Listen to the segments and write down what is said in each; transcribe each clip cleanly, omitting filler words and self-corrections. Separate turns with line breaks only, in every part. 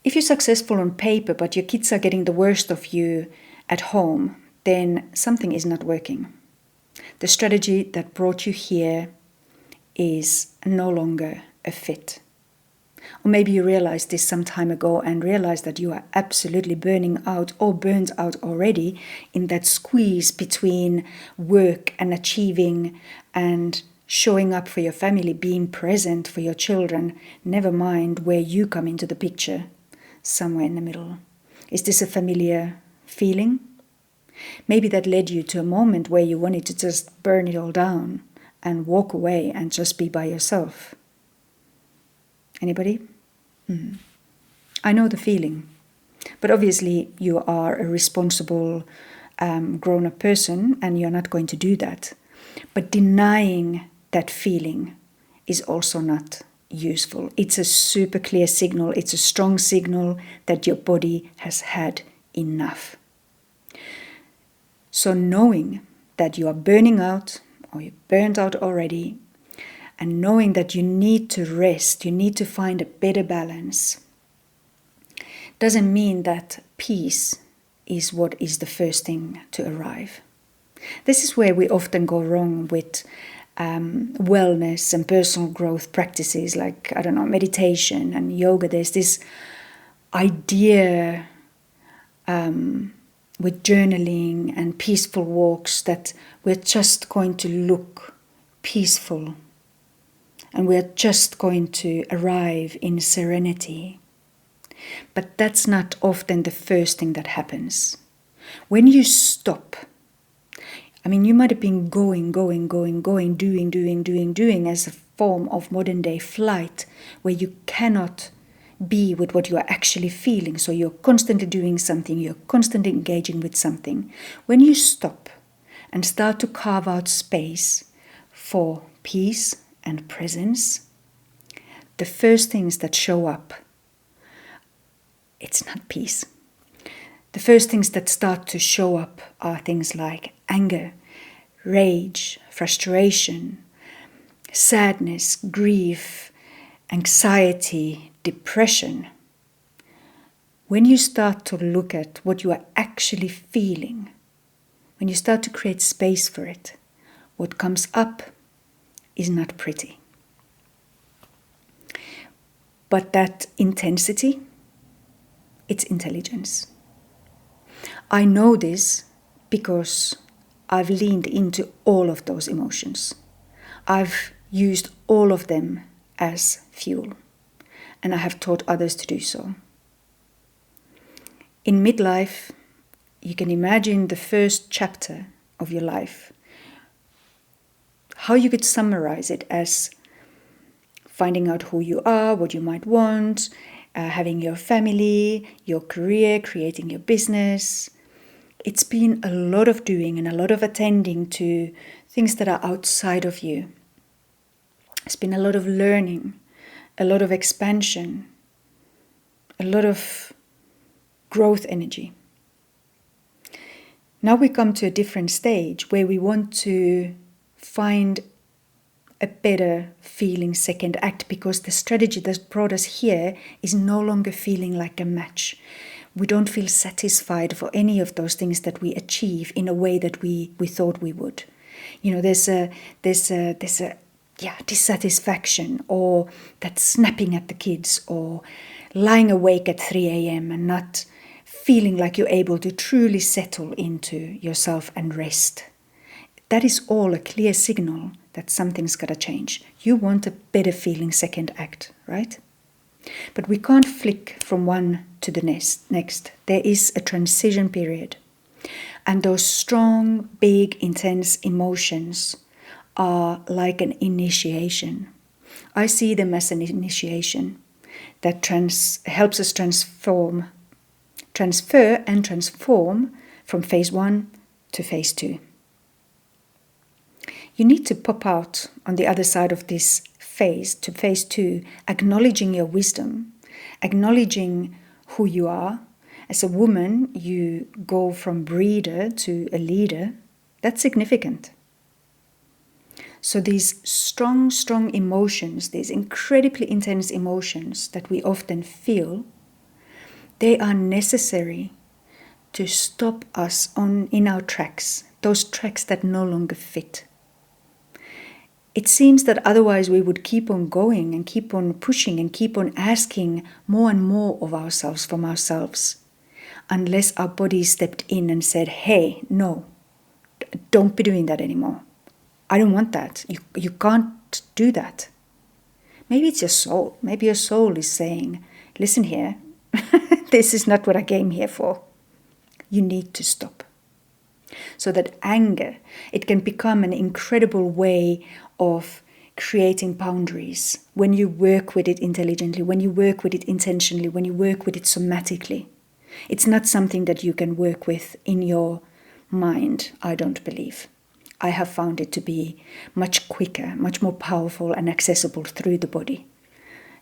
If you're successful on paper, but your kids are getting the worst of you at home, then something is not working. The strategy that brought you here is no longer a fit. Or maybe you realized this some time ago and realized that you are absolutely burning out or burned out already in that squeeze between work and achieving and showing up for your family, being present for your children, never mind where you come into the picture, somewhere in the middle. Is this a familiar feeling? Maybe that led you to a moment where you wanted to just burn it all down and walk away and just be by yourself. Anybody? I know the feeling. But obviously you are a responsible grown-up person and you're not going to do that. But denying that feeling is also not useful. It's a super clear signal. It's a strong signal that your body has had enough. So knowing that you are burning out or you're burnt out already, and knowing that you need to rest, you need to find a better balance, doesn't mean that peace is what is the first thing to arrive. This is where we often go wrong with wellness and personal growth practices like, meditation and yoga. There's this idea with journaling and peaceful walks that we're just going to look peaceful and we're just going to arrive in serenity. But that's not often the first thing that happens. When you stop, you might have been going, doing as a form of modern day flight where you cannot be with what you are actually feeling. So you're constantly doing something, you're constantly engaging with something. When you stop and start to carve out space for peace and presence, the first things that show up, it's not peace. The first things that start to show up are things like anger, rage, frustration, sadness, grief, anxiety, depression. When you start to look at what you are actually feeling, when you start to create space for it, what comes up is not pretty. But that intensity, it's intelligence. I know this because I've leaned into all of those emotions. I've used all of them as fuel, and I have taught others to do so. In midlife, you can imagine the first chapter of your life. How you could summarize it as finding out who you are, what you might want, having your family, your career, creating your business. It's been a lot of doing and a lot of attending to things that are outside of you. It's been a lot of learning, a lot of expansion, a lot of growth energy. Now we come to a different stage where we want to find a better feeling second act, because the strategy that brought us here is no longer feeling like a match. We don't feel satisfied for any of those things that we achieve in a way that we thought we would. There's a dissatisfaction, or that snapping at the kids, or lying awake at 3 a.m. and not feeling like you're able to truly settle into yourself and rest. That is all a clear signal that something's got to change. You want a better feeling second act, right? But we can't flick from one to the next. There is a transition period. And those strong, big, intense emotions are like an initiation. I see them as an initiation that helps us transfer and transform from phase 1 to phase 2. You need to pop out on the other side of this phase to phase 2, acknowledging your wisdom, acknowledging who you are. As a woman, you go from breeder to a leader. That's significant. So these strong emotions, these incredibly intense emotions that we often feel, They are necessary to stop us in our tracks, those tracks that no longer fit. It seems that otherwise we would keep on going and keep on pushing and keep on asking more and more of ourselves from ourselves, unless our body stepped in and said, hey, no, don't be doing that anymore. I don't want that. You can't do that. Maybe it's your soul. Maybe your soul is saying, listen here, this is not what I came here for. You need to stop. So that anger, it can become an incredible way of creating boundaries when you work with it intelligently, when you work with it intentionally, when you work with it somatically. It's not something that you can work with in your mind, I don't believe. I have found it to be much quicker, much more powerful and accessible through the body.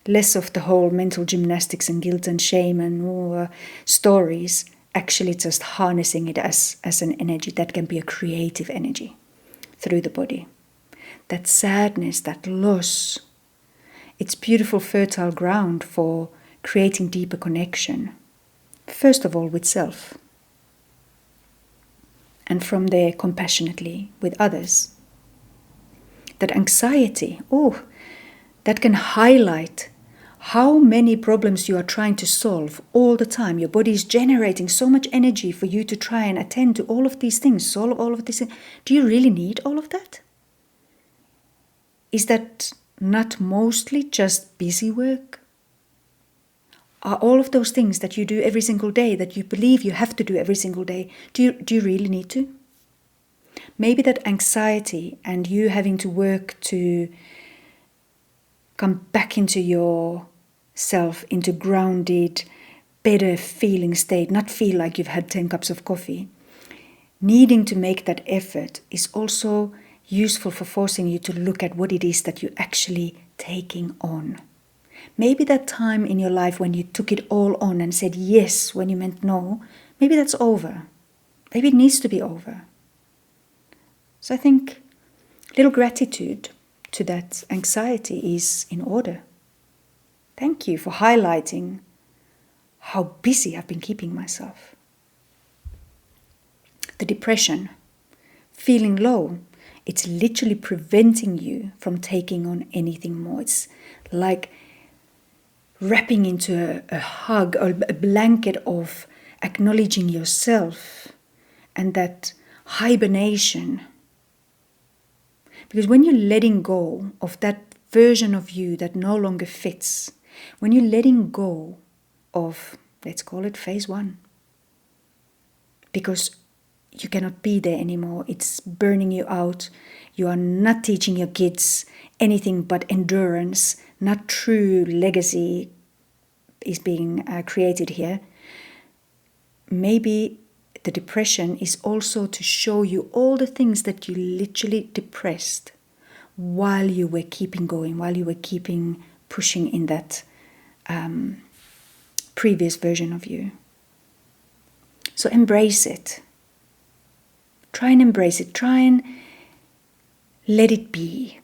Less of the whole mental gymnastics and guilt and shame and stories, actually just harnessing it as an energy that can be a creative energy through the body. That sadness, that loss, it's beautiful fertile ground for creating deeper connection. First of all with self. And from there compassionately with others. That anxiety, that can highlight how many problems you are trying to solve all the time. Your body is generating so much energy for you to try and attend to all of these things, solve all of these things. Do you really need all of that? Is that not mostly just busy work? Are all of those things that you do every single day, that you believe you have to do every single day, do you really need to? Maybe that anxiety and you having to work to come back into yourself, into grounded, better feeling state, not feel like you've had 10 cups of coffee. Needing to make that effort is also useful for forcing you to look at what it is that you're actually taking on. Maybe that time in your life when you took it all on and said yes when you meant no, maybe that's over. Maybe it needs to be over. So I think little gratitude to that anxiety is in order. Thank you for highlighting how busy I've been keeping myself. The depression, feeling low, it's literally preventing you from taking on anything more. It's like wrapping into a hug or a blanket of acknowledging yourself and that hibernation. Because when you're letting go of that version of you that no longer fits, when you're letting go of, let's call it phase 1, because you cannot be there anymore, it's burning you out, you are not teaching your kids anything but endurance, not true legacy is being created here. Maybe the depression is also to show you all the things that you literally depressed while you were keeping going, while you were keeping pushing in that previous version of you. So embrace it. Try and embrace it. Try and let it be.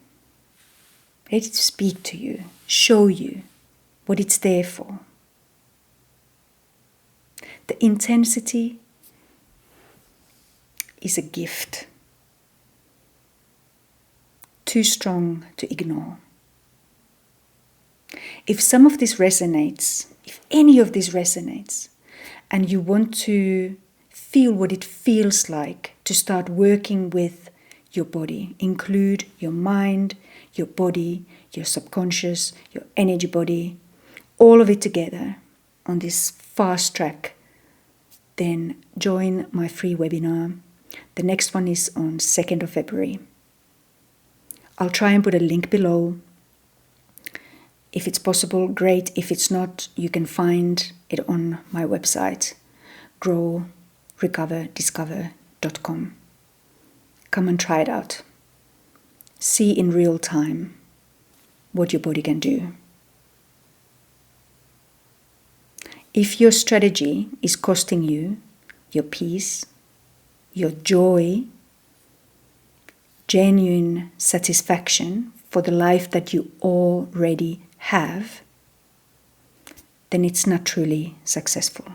Let it speak to you, show you what it's there for. The intensity is a gift. Too strong to ignore. If some of this resonates, if any of this resonates, and you want to feel what it feels like to start working with your body, include your mind, your body, your subconscious, your energy body, all of it together on this fast track, then join my free webinar. The next one is on 2nd of February. I'll try and put a link below. If it's possible, great. If it's not, you can find it on my website, growrecoverdiscover.com. Come and try it out. See in real time what your body can do. If your strategy is costing you your peace, your joy, genuine satisfaction for the life that you already have, then it's not truly successful.